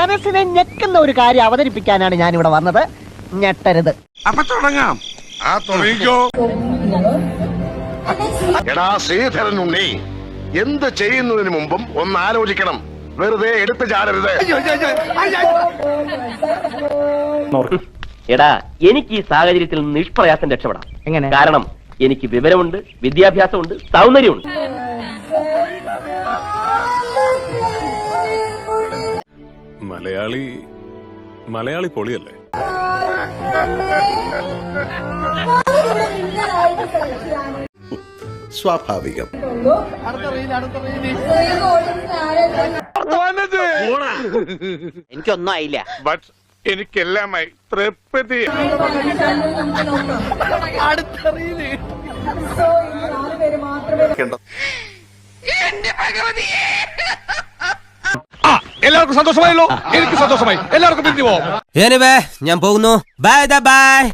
മനസ്സിനെ ഞെക്കുന്ന ഒരു കാര്യം അവതരിപ്പിക്കാനാണ് ഞാൻ ഇവിടെ വന്നത്. ഞെട്ടരുത്. അപ്പൊ തുടങ്ങാം. തുടങ്ങിക്കോ. എടാ ശ്രീധരൻ ഉണ്ണി, എന്ത് ചെയ്യുന്നതിന് മുമ്പും ഒന്ന് ആലോചിക്കണം. വെറുതെ എടുത്തു ചാടരുത്. എടാ, എനിക്ക് ഈ സാഹചര്യത്തിൽ നിന്ന് നിഷ്പ്രയാസം രക്ഷപ്പെടാം. എങ്ങനെ? കാരണം എനിക്ക് വിവരമുണ്ട്, വിദ്യാഭ്യാസമുണ്ട്, സൗന്ദര്യമുണ്ട്. മലയാളി പൊളിയല്ലേ? സ്വാഭാവികം. എനിക്കൊന്നും ആയില്ല. ബട്ട് എനിക്കെല്ലാമായി തൃപ്തി. എല്ലാവർക്കും സന്തോഷമായല്ലോ. എനിക്ക് സന്തോഷമായി. എല്ലാവർക്കും പിരിഞ്ഞു പോവാം. ഞാൻ പോകുന്നു. Bye bye.